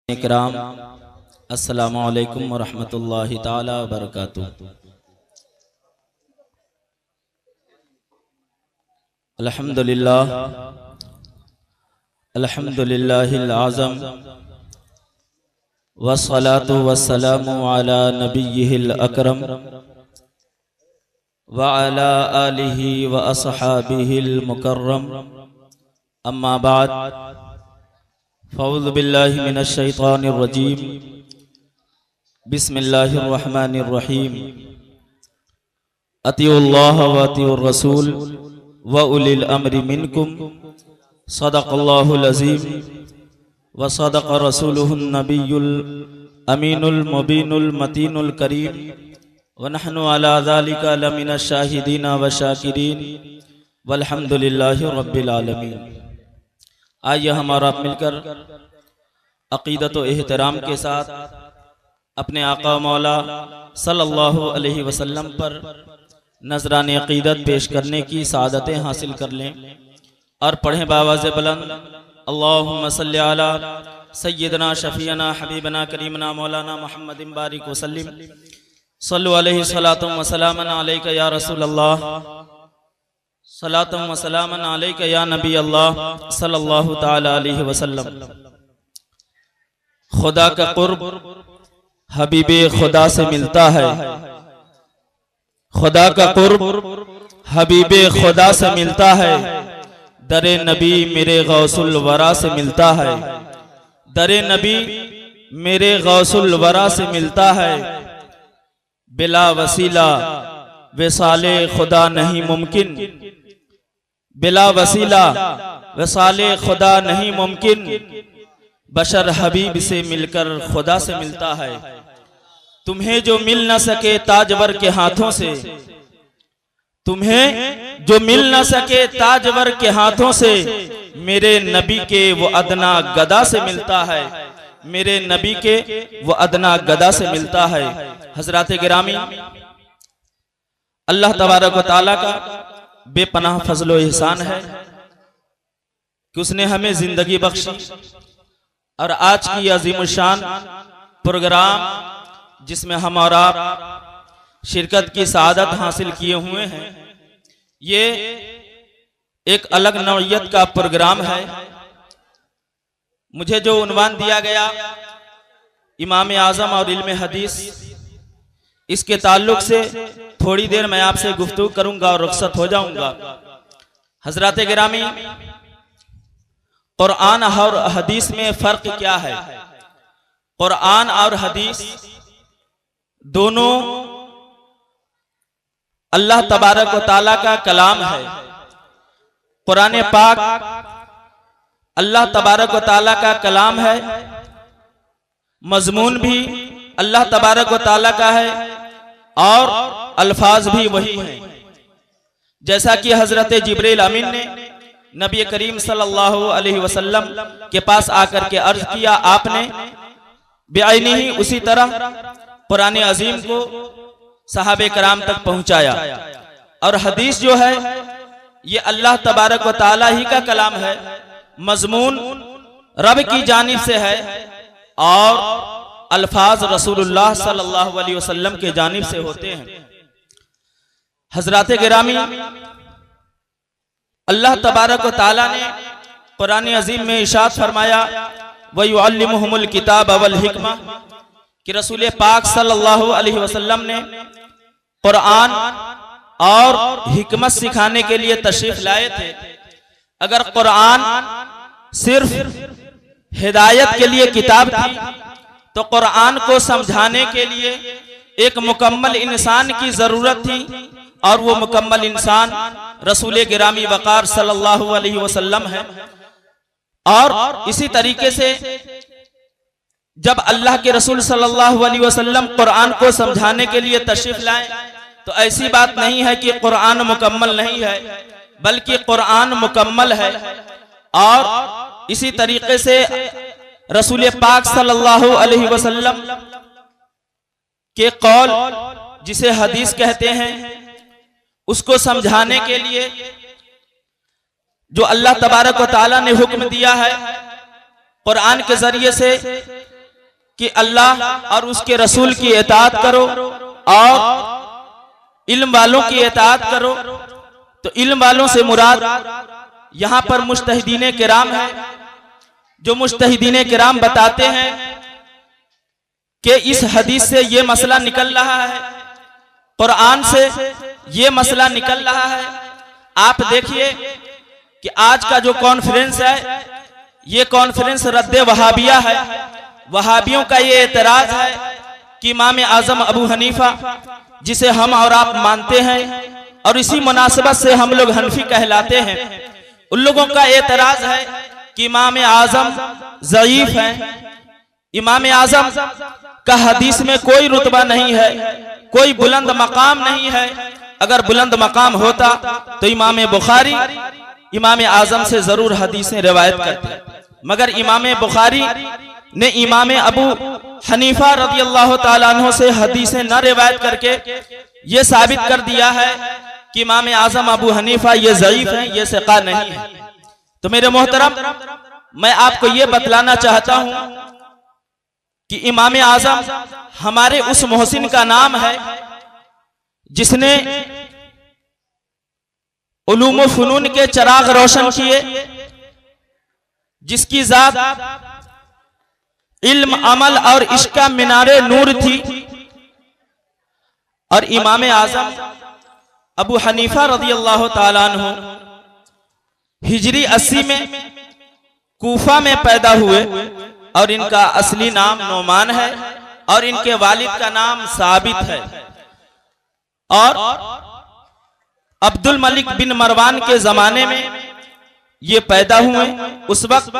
इकराम अस्सलामु अलैकुम वरहमतुल्लाहि ताला वबरकातुहू। अल्हम्दुलिल्लाह अल्हम्दुलिल्लाहिल आज़म वस्सलातु वस्सलामु अला नबिय्यिहिल अकरम व अला आलिहि व अस्हाबिहिल मुकर्रम। अम्मा बाद फ़अऊज़ु बिल्लाहि मिनश शैतानिर रजीम। बिस्मिल्लाहिर रहमानिर रहीम। अतिउल्लाह व अतिउर रसूल व उलिल अम्रि मिनकुम। सदक़ल्लाहुल अज़ीम व सदक़ रसूलुहुन नबियुल अमीनुल मुबीनुल मतीनुल करीम व नहनु अला ज़ालिका लमिनश शाहिदीन व शाकिरीन वल्हम्दुलिल्लाहि रब्बिल आलमीन। आइए हम और आप मिलकर अक़ीदत व एहतराम के साथ अपने आका मौला सल्लल्लाहु अलैहि वसल्लम पर नजरान अक़ीदत पेश करने की सआदतें हासिल कर लें और पढ़ें बावाज़े बुलंद अल्लाहुम्मा सल्लि अला सय्यिदना शफ़ीअना हबीबना करीमना मौलाना मुहम्मदिन बारिक वसल्लिम सल्लु अलैहि सलातुम व सलामन अलैका या रसूलल्लाह सलातुम व सलामन अलैका या नबी अल्लाह सल्लल्लाहु ताला अलैहि वसल्लम। खुदा का कुर्ब हबीबे खुदा से मिलता है। खुदा का कुर्ब हबीबे खुदा से मिलता है। दरे नबी मेरे गौसुल वरा से मिलता है। दरे नबी मेरे गौसुल वरा से मिलता है। बिला वसीला विसाले खुदा नहीं मुमकिन। बिला वसीला विसाले खुदा नहीं मुमकिन। बशर हबीब से मिलकर खुदा से मिलता है। तुम्हें जो मिल न सके ताजवर के हाथों से, तुम्हें जो मिल न सके ताजवर के हाथों से, मेरे नबी के वो अदना गदा से मिलता है। मेरे नबी के वो अदना गदा से मिलता है। हजरात गिरामी, अल्लाह तबारक व तआला का बेपनाह फजल व एहसान है कि उसने हमें जिंदगी बख्शी और आज की अजीमुशान प्रोग्राम जिसमें हम और आप शिरकत की सआदत हासिल किए हुए हैं, ये एक अलग नौइयत का प्रोग्राम है। मुझे जो उन्वान दिया गया इमाम आज़म और इल्म हदीस, इसके ताल्लुक से थोड़ी देर मैं आपसे गुफ्तगू करूंगा और रुखसत हो जाऊंगा। हजरात गिरामी, कुरान और हदीस में फर्क क्या है? कुरान और हदीस दोनों अल्लाह तबारक व तआला का कलाम है। कुरान पाक अल्लाह तबारक व तआला का कलाम है। मजमून भी अल्लाह तबारक व तआला का है और अल्फाज भी वही हैं। जैसा कि हजरत जिब्रील अमीन ने नबी करीम सल्लल्लाहु अलैहि वसल्लम के पास आकर के अर्ज किया, आपने बेआइनी उसी तरह कुरान अजीम को सहाबे कराम तक पहुंचाया। और हदीस जो है ये अल्लाह तबारक व तआला ही का कलाम है। मजमून रब की जानिब से है और अल्फाज रसूलुल्लाह सल्लल्लाहु अलैहि वसल्लम के जानिब से होते हैं। हजरात गिरामी, अल्लाह तबारक व तआला ने कुरान अजीम में इरशाद फरमाया, व युअल्लिमुहुमुल किताब वल हिकमा, कि रसूल पाक सल्लल्लाहु अलैहि वसल्लम ने कुरान और हिकमत सिखाने के लिए तशरीफ लाए थे। अगर कुरान सिर्फ हिदायत के लिए किताब थी तो कुरान को समझाने के लिए एक मुकम्मल इंसान की जरूरत थी और वो मुकम्मल इंसान रसूल गिरामी वक़ार सल्लल्लाहु अलैहि वसल्लम है। और इसी तरीके से जब अल्लाह के रसूल सल्लल्लाहु अलैहि वसल्लम कुरान को समझाने के लिए तशरीफ लाए तो ऐसी बात नहीं है कि कुरान मुकम्मल नहीं है, बल्कि कुरान मुकम्मल है। और इसी तरीके से रसूल पाक सल्लल्लाहु अलैहि वसल्लम के कौल, जिसे हदीस कहते हैं, उसको समझाने के लिए जो अल्लाह तबारक व तआला ने हुक्म दिया है कुरान के जरिए से, कि अल्लाह और उसके रसूल की इताअत करो और इल्म वालों की इताअत करो। तो इल्म वालों से मुराद यहाँ पर मुज्तहिदीन किराम है, जो मुज्तहिदीन किराम बताते हैं कि इस हदीस से ये मसला निकल रहा है, कुरान से ये मसला निकल रहा है। आप देखिए कि आज का जो कॉन्फ्रेंस है, ये कॉन्फ्रेंस रद्द वहाबिया है। वहाबियों का ये एतराज है कि इमाम आजम अबू हनीफा, जिसे हम और आप मानते हैं और इसी मुनासिबत से हम लोग हनफी कहलाते हैं, उन लोगों का एतराज है कि इमाम आजम ज़ईफ है। इमाम आजम का हदीस में कोई रुतबा नहीं है, कोई बुलंद मकाम नहीं है। अगर बुलंद मकाम होता तो इमाम बुखारी इमाम आजम से जरूर हदीसें रिवायत करते, मगर इमाम बुखारी ने इमाम अबू हनीफा रज़ी अल्लाह ताला अन्हु से हदीसें न रिवायत करके ये साबित कर दिया है कि इमाम आजम अबू हनीफा ये ज़ईफ हैं, ये सिक़ा नहीं है। तो मेरे मोहतरम, मैं आपको ये बतलाना चाहता हूं कि इमाम आजम हमारे उस मोहसिन का नाम है जिसने उलूम व फ़ुनून के चराग रोशन किए, जिसकी जात इल्म, अमल और इश्क का मीनारे नूर थी। और इमाम आजम अबू हनीफा रज़ी अल्लाह ताला अन्हु हिजरी 80 में कूफा में पैदा हुए और इनका असली नाम नोमान है और इनके वालिद का नाम साबित है। और अब्दुल मलिक बिन मरवान के जमाने में ये पैदा हुए। उस वक्त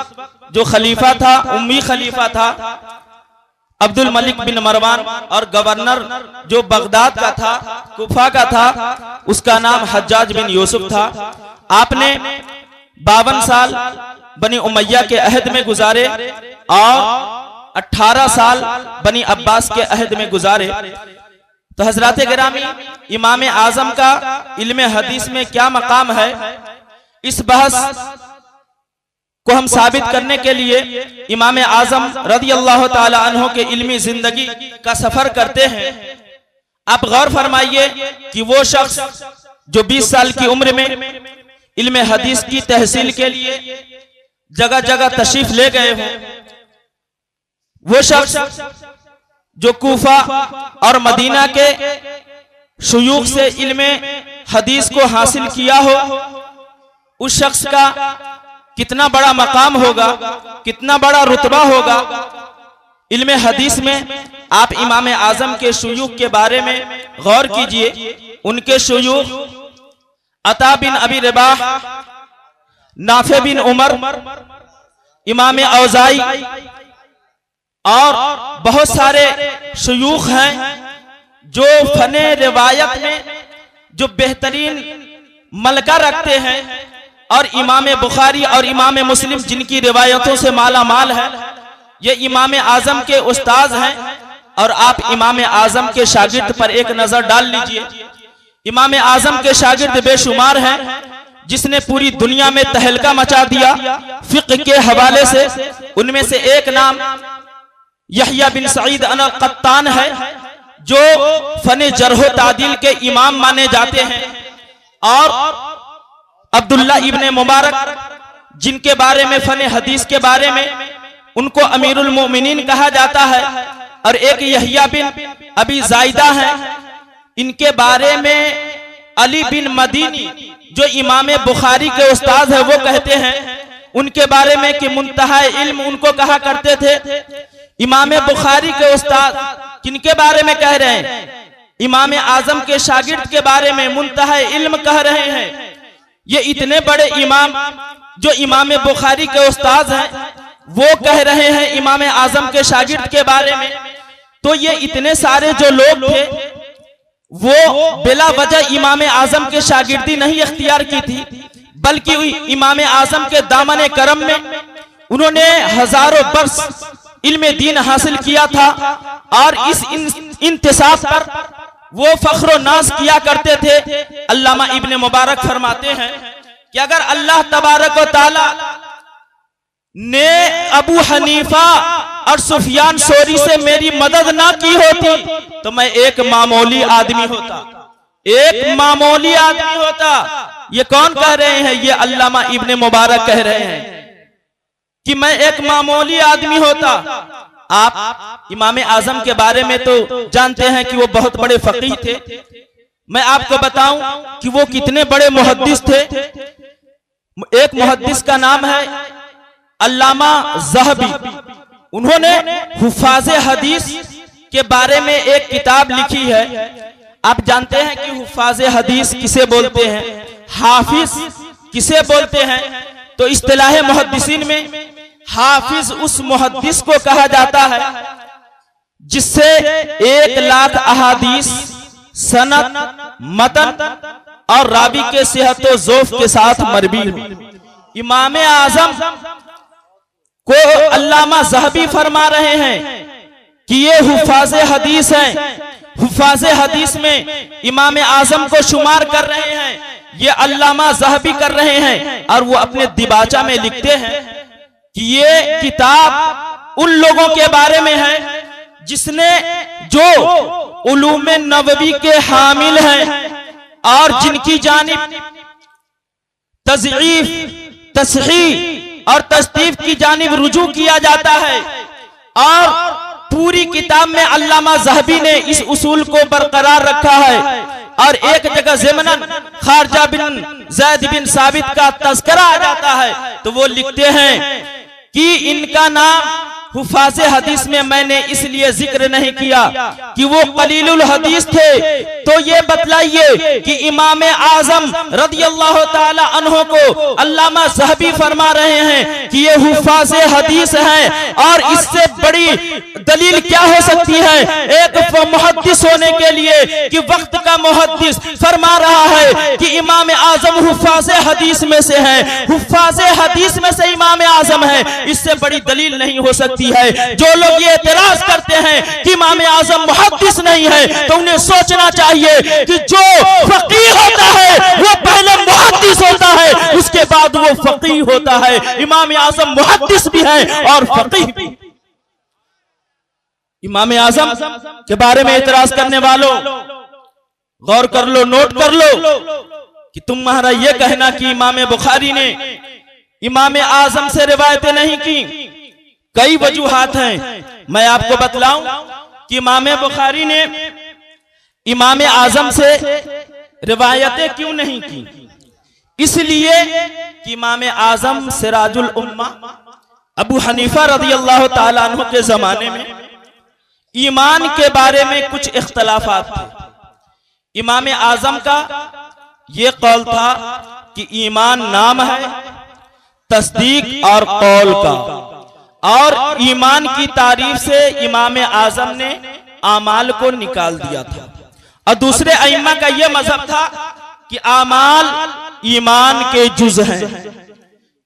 जो खलीफा था, उम्मी खलीफा था अब्दुल मलिक बिन मरवान, और गवर्नर जो बगदाद का था, कूफा का था, उसका नाम हज्जाज बिन यूसुफ था। आपने 52 साल बनी उमैया के अहद में गुजारे और 18 साल बनी अब्बास के अहद में गुजारे। तो हजरात गिरामी, इमाम आजम का इल्म हदीस में क्या मकाम है, इस बहस को हम साबित करने के लिए इमाम आजम रज़ी अल्लाह ताला अन्हु के इल्मी जिंदगी का सफर करते हैं। आप गौर फरमाइए कि वो शख्स जो 20 साल की उम्र में इल्म हदीस की तहसील के लिए जगह जगह तशरीफ ले गए हों, वो शख्स जो कूफा और मदीना के शुयूख से इल्म हदीस को हासिल किया हो, उस शख्स का कितना बड़ा मकाम होगा, कितना बड़ा रुतबा होगा। इल्म हदीस में आप इमाम आजम के शुयूख के बारे में गौर कीजिए। उनके शुयूख अता बिन अबी रबाह, नाफे बिन उमर, इमाम औज़ाई और बहुत सारे शुयूख हैं जो फने रिवायत में जो बेहतरीन मलका रखते हैं। और इमाम बुखारी और इमाम मुस्लिम जिनकी रिवायतों से माला माल है, ये इमाम आजम के उस्ताद हैं। और आप इमाम आजम के शागिर्द पर एक नजर डाल लीजिए। इमाम आजम के शागिर्द बेशुमार हैं, जिसने पूरी दुनिया में तहलका मचा दिया फिक्र के हवाले से। उनमें से एक नाम यहया बिन सईद अल-कत्तान है, जो फने जरह तादील के इमाम माने जाते हैं। और अब्दुल्ला इब्ने मुबारक, जिनके बारे में फने हदीस के बारे में उनको अमीरुल मोमिनीन कहा जाता है। और एक यहया बिन अबी जायदा है, इनके बारे में अली बिन मदीनी जो इमाम बुखारी के उस्ताद है वो कहते हैं उनके बारे में कि मुंतहा इल्म उनको कहा करते थे। इमाम बुखारी के उस्ताद किनके बारे में कह रहे हैं? इमाम आजम के शागिर्द के बारे में मुंतहा इल्म कह रहे हैं। ये इतने बड़े इमाम जो इमाम बुखारी के उस्ताद हैं, वो कह रहे हैं इमाम आजम के शागिर्द के बारे में। तो ये इतने सारे जो लोग थे, वो बिला वजह इमाम आजम के शागिर्दी नहीं इख्तियार की थी, बल्कि इमाम आजम के दामन करम में उन्होंने हजारों बरस इल्म दीन हासिल किया था। और इस इंतिसाब पर वो फख्र नाज किया करते थे। अल्लामा इब्ने मुबारक फरमाते हैं कि अगर अल्लाह तबारक व तआला ने अबू हनीफा और सुफियान सौरी से मेरी मदद ना की होती तो मैं एक मामूली आदमी होता, एक मामूली आदमी होता। ये कौन कह रहे हैं? ये अल्लामा इब्ने मुबारक कह रहे हैं कि मैं एक मामूली आदमी होता। आप इमाम आजम के बारे में तो जानते हैं कि वो बहुत बड़े फकीह थे। मैं आपको बताऊं कि वो कितने बड़े मुहद्दिस थे। एक मुहद्दिस का नाम है अल्लामा ज़हबी। उन्होंने हुफ़ाज़ हदीस के बारे में एक किताब लिखी है। आप जानते हैं कि हुफ़ाज़ हदीस किसे बोलते हैं, हाफिज किसे बोलते हैं? तो इस्तिलाह मुहद्दिसीन में हाफिज उस मुहद्दिस को कहा जाता है जिससे 1 लाख अहादीस, सनद, मतन और रावी के सेहत व ज़ौफ़ के साथ मरवी हो। इमाम आज़म को अल्लामा ज़हबी फरमा रहे हैं कि ये हुफ़ाज़ हदीस हैं। हुफ़ाज़ हदीस में इमाम आज़म को शुमार कर रहे हैं, ये अल्लामा ज़हबी कर रहे हैं। और वो अपने दिबाचा में लिखते हैं कि ये किताब उन लोगों के बारे में है जिसने जो उलूम नबवी के हामिल हैं और जिनकी जानिब तज़ईफ, तस्हीह और तस्दीफ की जानिब रुजू किया जाता है। और पूरी किताब में अल्लामा ज़हबी ने इस उसूल को बरकरार रखा है। और एक जगह ज़मनन खारजा बिन ज़ैद बिन साबित का तज़किरा आ जाता है तो वो लिखते हैं कि इनका नाम हुफ़ाज़ हदीस में मैंने इसलिए जिक्र नहीं किया कि वो कलीलुल हदीस थे। तो ये बतलाइए कि इमाम आज़म रदियल्लाहु ताला अन्हो को अल्लामा ज़हबी फरमा रहे हैं कि ये हुफ़ाज़ हदीस हैं। और इससे बड़ी दलील क्या हो सकती है एक मुहद्दिस होने के लिए कि वक्त का मुहद्दिस फरमा रहा है कि इमाम आज़म हुफ़ाज़ हदीस में से है, हुफ़ाज़ हदीस में से इमाम आज़म है। इससे बड़ी दलील नहीं हो सकती है। जो लोग ये एतराज करते हैं कि इमाम आज़म मुहद्दिस नहीं है तो उन्हें सोचना चाहिए कि जो फकीह होता है वो पहले मुहद्दिस होता है, उसके बाद वो फकीह होता है। इमाम आज़म मुहद्दिस भी है और फकीह भी। इमाम आज़म के बारे में एतराज करने वालों गौर कर लो, नोट कर लो कि तुम्हारा यह कहना कि इमाम बुखारी ने इमाम आज़म से रिवायतें नहीं की, कई वजूहात हैं। मैं आपको बतलाऊं कि इमाम बुखारी ने इमाम आज़म से रिवायतें क्यों नहीं की। इसलिए कि इमाम आज़म सिराजुल उम्मा अबू हनीफा रदियल्लाहु ताला अन्हु के जमाने में ईमान के बारे में कुछ इख्तलाफात थे। इमाम आज़म का ये कौल था कि ईमान नाम है, तस्दीक और कौल का। और ईमान की तारीफ से इमाम आज़म ने आमाल को निकाल दिया था। और दूसरे अइम्मा का यह मजहब था कि आमाल ईमान के जुज़ हैं,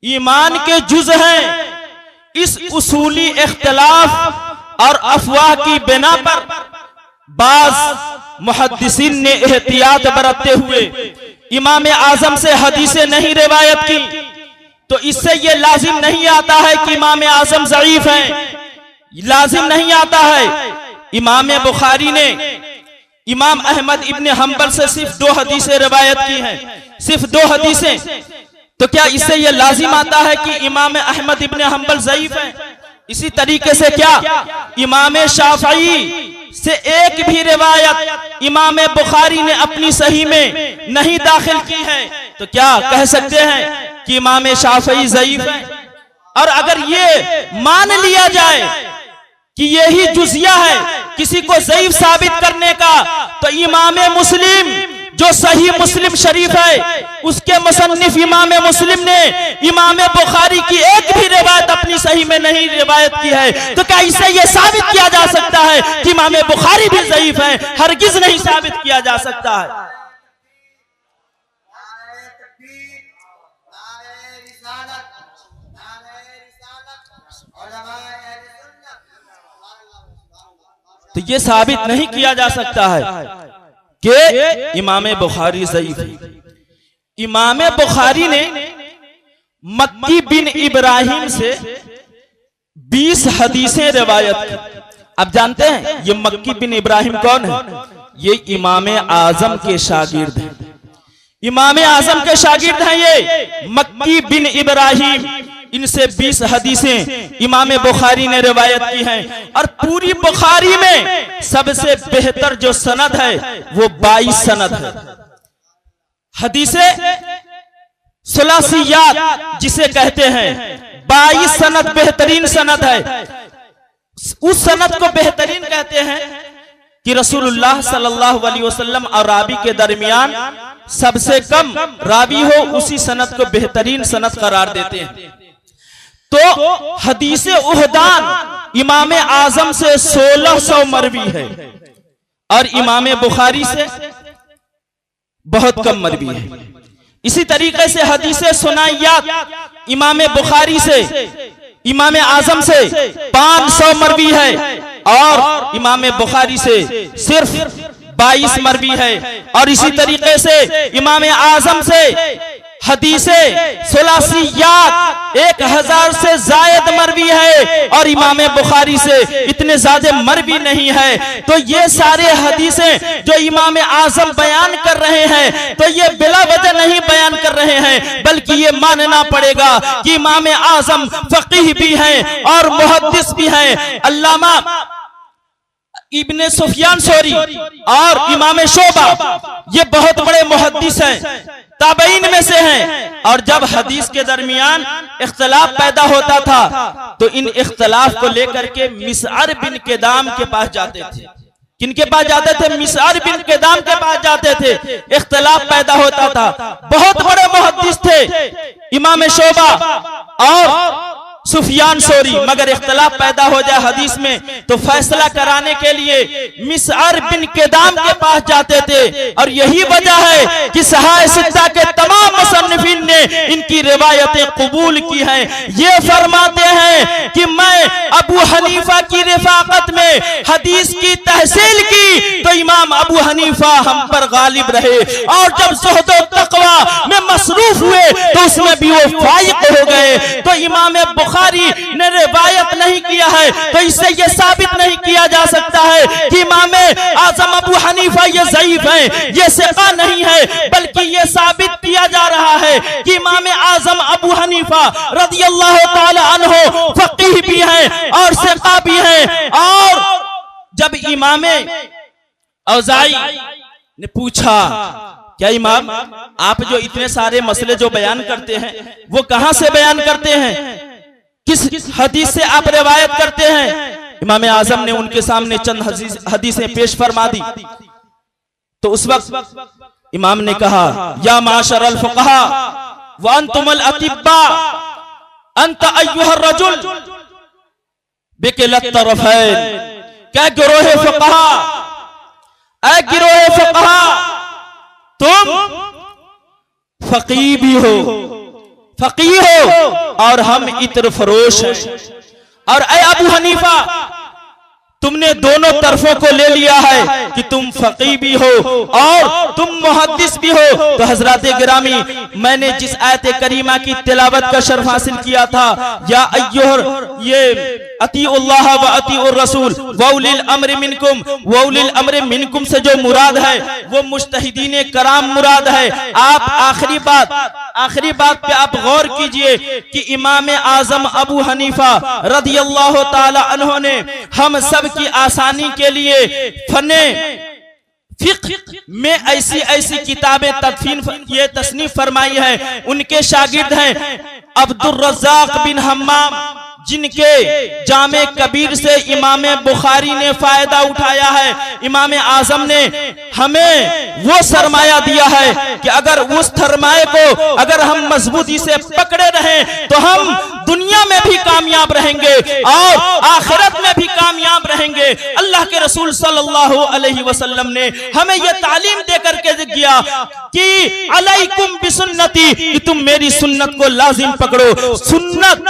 ईमान के जुज़ हैं। इस उसूली इख्तिलाफ और अफवाह की बिना पर बाज़ मुहद्दिसीन ने एहतियात बरतते हुए इमाम आज़म से हदीसें नहीं रिवायत की। तो इससे ये लाजिम नहीं आता है कि इमाम आज़म ज़ईफ हैं, लाजिम नहीं आता है। इमाम बुखारी ने इमाम अहमद इब्ने हंबल से सिर्फ 2 हदीसें रिवायत की हैं, सिर्फ 2 हदीसें। तो क्या इससे ये लाजिम आता है कि इमाम अहमद इब्ने हंबल ज़ईफ हैं? इसी तरीके से क्या इमाम शाफ़ई से एक भी रिवायत इमाम बुखारी ने अपनी सही में नहीं दाखिल की है तो क्या कह सकते हैं कि इमाम शाफ़ई ज़ईफ है? और अगर ये मान लिया जाए कि यही जुज़िया है किसी को ज़ईफ साबित करने का, तो इमाम मुस्लिम जो सही मुस्लिम शरीफ है उसके मुसन्निफ इमाम मुस्लिम ने इमाम बुखारी की एक भी रिवायत अपनी सही में नहीं रिवायत की है। तो क्या इससे यह साबित किया जा सकता है कि इमाम बुखारी भी ज़ईफ है? हरगिज नहीं साबित किया जा सकता है। तो ये साबित नहीं किया जा सकता है कि इमाम बुखारी ज़ईफ है। इमाम बुखारी ने मक्की बिन इब्राहिम से 20 हदीसें रिवायत की। अब जानते हैं ये मक्की बिन इब्राहिम कौन है? ये इमाम आजम के शागिर्द हैं। इमाम आजम के शागिर्द हैं ये मक्की बिन इब्राहिम। इनसे 20 हदीसें इमाम बुखारी ने रिवायत की हैं और पूरी बुखारी में सबसे बेहतर जो सनद है वो 22 सनद है। हदीसें सुलासियात जिसे कहते हैं, 22 सनद बेहतरीन सनद है। उस सनद को बेहतरीन कहते हैं कि रसूलुल्लाह सल्लल्लाहु अलैहि वसल्लम और रावी के दरमियान सबसे कम रावी हो, उसी सनद को बेहतरीन सनद करार देते हैं। तो हदीसे उहदान इमाम आजम से 1600 मरवी है और इमाम बुखारी से बहुत कम मरवी है। इसी तरीके से हदीसे सुनाइयात इमाम बुखारी से इमाम आजम से 500 मरवी है और इमाम बुखारी से सिर्फ 22 मरवी है। और इसी तरीके से इमाम आजम से हदीसे सुलासियात 1000 से जायद मरवी है और इमाम बुखारी से इतने ज्यादा मरवी नहीं है। तो ये सारे हदीसें जो इमाम आजम बयान कर रहे हैं तो ये बिला वजह नहीं बयान कर रहे हैं, बल्कि ये मानना पड़ेगा कि इमाम आजम फकीह भी हैं और मुहद्दिस भी हैं। अल्लामा इब्ने सुफियान सौरी और इमाम शोबा ये बहुत बड़े मुहद्दिस हैं, ताबईन में से हैं। और जब हदीस के दरमियान इख्तलाफ पैदा होता था तो इन इख्तलाफ को लेकर के मिसअर बिन किदाम के पास जाते थे। किनके पास जाते थे? मिसअर बिन किदाम के पास जाते थे। इख्तलाफ पैदा होता था। बहुत बड़े मुहद्दिस थे इमाम शोबा और सुफियान सौरी, मगर इख्तलाफ पैदा हो जाए हदीस में तो फैसला कराने के लिए मिसअर बिन किदाम के पास जाते थे। और यही वजह है कि सहाय सित्ता के तमाम मुसन्निफीन ने इनकी रिवायतें कबूल की हैं। ये फरमाते हैं कि मैं अबू हनीफा की रिफाकत में हदीस की तहसील की तो इमाम अबू हनीफा हम पर गालिब रहे, और जब ज़ुहद और तक़वा में मसरूफ हुए तो उसमें भी वो फाइक हो गए। तो इमाम बुखारी ने रिवायत नहीं किया है तो इससे यह साबित नहीं किया जा सकता है कि इमाम आजम अबू हनीफा ये ज़ईफ हैं, ये सिक़ा नहीं है, बल्कि ये साबित किया जा रहा है कि इमाम आजम अबू हनीफा रज़ियल्लाहु ताला अन्हु फकीह भी हैं और सिक़ा भी हैं। और जब इमाम औज़ाई ने पूछा, क्या इमाम आप जो इतने सारे मसले जो बयान करते हैं वो कहां से बयान करते हैं, किस हदीस से आप रिवायत करते हैं? इमाम आजम ने उनके सामने चंद हदीसें पेश फरमा दी। तो उस वक्त इमाम ने कहा, या माशरल फुक़हा व अंतुमुल अतिब्बा अंत अय्युहर रजुल बिकिलत तरफ़ैन। क्या गिरोहे फुक़हा, ऐ गिरोहे फुक़हा, तुम फकीह भी हो, फकीह हो और हम इत्र फरोश हैं। और ऐ अबू हनीफा तुमने दोनों तरफों को ले लिया है कि तुम फकीह भी हो और तुम मुहद्दिस भी हो। तो हजरत गिरामी, मैंने जिस आयत करीमा की तिलावत का शर्फ हासिल किया था, या अय्युहर, ये अतीउल्लाह व अतीउर रसूल व उलिल अम्र मिनकुम, व उलिल अम्र मिनकुम से जो मुराद है वो मुज्तहिदीन कराम मुराद है। आप आखिरी बात पे आप गौर कीजिए कि इमाम आजम अबू हनीफा रज़ियल्लाहु ताला अन्हु ने हम सब की आसानी के लिए फने फिक़्ह में ऐसी ऐसी किताबें तसनीफ फरमाई है। उनके शागिर्द हैं अब्दुर रज़्ज़ाक़ बिन हम्माम, जिनके जामे कबीर से इमाम बुखारी ने फायदा उठाया है। इमाम आजम ने हमें वो सरमाया दिया है कि अगर उस सरमाए को अगर हम मजबूती से पकड़े रहें तो हम दुनिया में भी कामयाब रहेंगे और आखिरत में भी कामयाब रहेंगे। अल्लाह के रसूल सल्लल्लाहु अलैहि वसल्लम ने हमें यह तालीम दे करके दिया कि अलैकुम बिसुन्नती, कि तुम मेरी सुन्नत को लाजिम पकड़ो। सुन्नत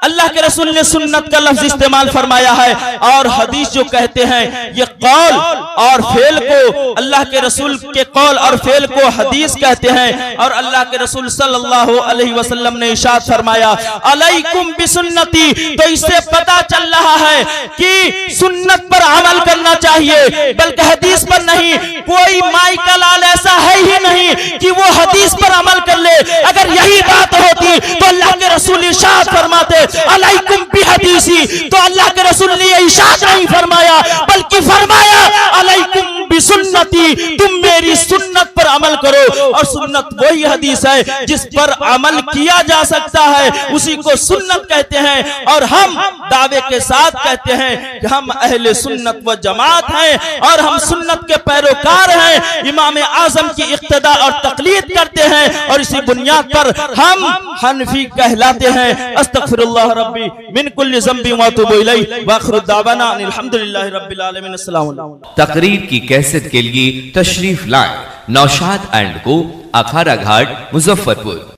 अल्लाह के रसूल ने सुन्नत का लफ्ज इस्तेमाल फरमाया है। और हदीस जो कहते हैं ये कौल और फेल को, अल्लाह के रसूल के कौल और फेल को हदीस कहते हैं। और अल्लाह के रसूल सल्लल्लाहु अलैहि वसल्लम ने इरशाद फरमाया अलैकुम बिसुन्नती। तो इससे पता चल रहा है कि सुन्नत पर अमल करना चाहिए, बल्कि हदीस पर नहीं। कोई माई का लाल ऐसा है ही नहीं कि वो हदीस पर अमल कर ले। अगर यही बात होती तो अल्लाह के रसूल इरशाद फरमाते अलैकुम बिहदीसी। तो अल्लाह के रसूल ने ये इरशाद नहीं फरमाया, बल्कि फरमाया अलैकुम बिसुन्नती, तुम मेरी सुन्नत पर अमल करो। और सुन्नत वही हदीस है जिस पर अमल किया जा सकता है, उसी को सुन्नत कहते हैं। और हम दावे के साथ कहते हैं कि हम अहले सुन्नत व जमात हैं और हम सुन्नत के पैरोकार हैं, इमाम आजम की इक्तदा और तकलीद करते हैं और इसी बुनियाद पर हम हनफी कहलाते हैं। अस्तगफिरुल्लाह रब्बी मिन कुल्लि ज़ंबि व अतूबु इलैहि व आखिरु दावाना अल्हम्दुलिल्लाहि रब्बिल आलमीन। अस्सलामु अलैकुम। तकरीर की कैसेट के लिए तशरीफ लाए नौशाद एंड को, अखाड़ा घाट, मुजफ्फरपुर।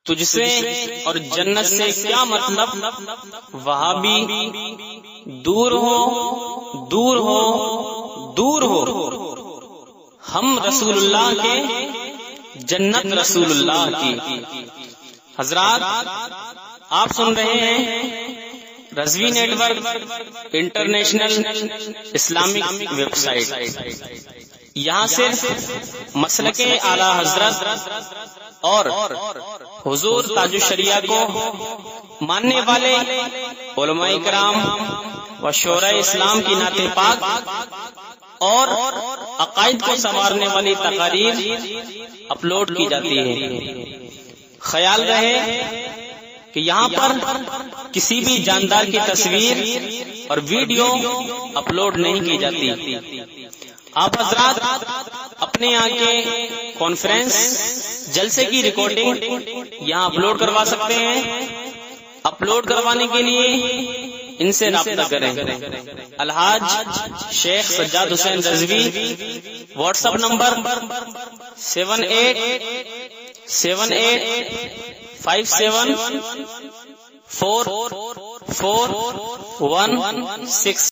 तुझसे और जन्नत से क्या मतलब, वहाबी दूर हो दूर हो दूर हो। हम रसूलुल्लाह के, जन्नत रसूलुल्लाह की। हजरात, आप सुन रहे हैं Razvi network international Islamic website. यहाँ सिर्फ मसलके आला हजरत और हुजूर ताजुश शरिया को मानने वाले उलमाए किराम व शोरा इस्लाम की नाते पाक और अकायद को संवारने वाली तकारीर अपलोड की जाती है। ख्याल रहे कि यहाँ पर किसी भी जानदार की तस्वीर और वीडियो अपलोड नहीं की जाती। आप हजरात अपने यहाँ के कॉन्फ्रेंस जलसे की रिकॉर्डिंग यहाँ अपलोड करवा सकते हैं। अपलोड करवाने के लिए इनसे राब्ता करें। Alhaj Sheikh Sajjad Hussain Razvi, WhatsApp number 7857 44166।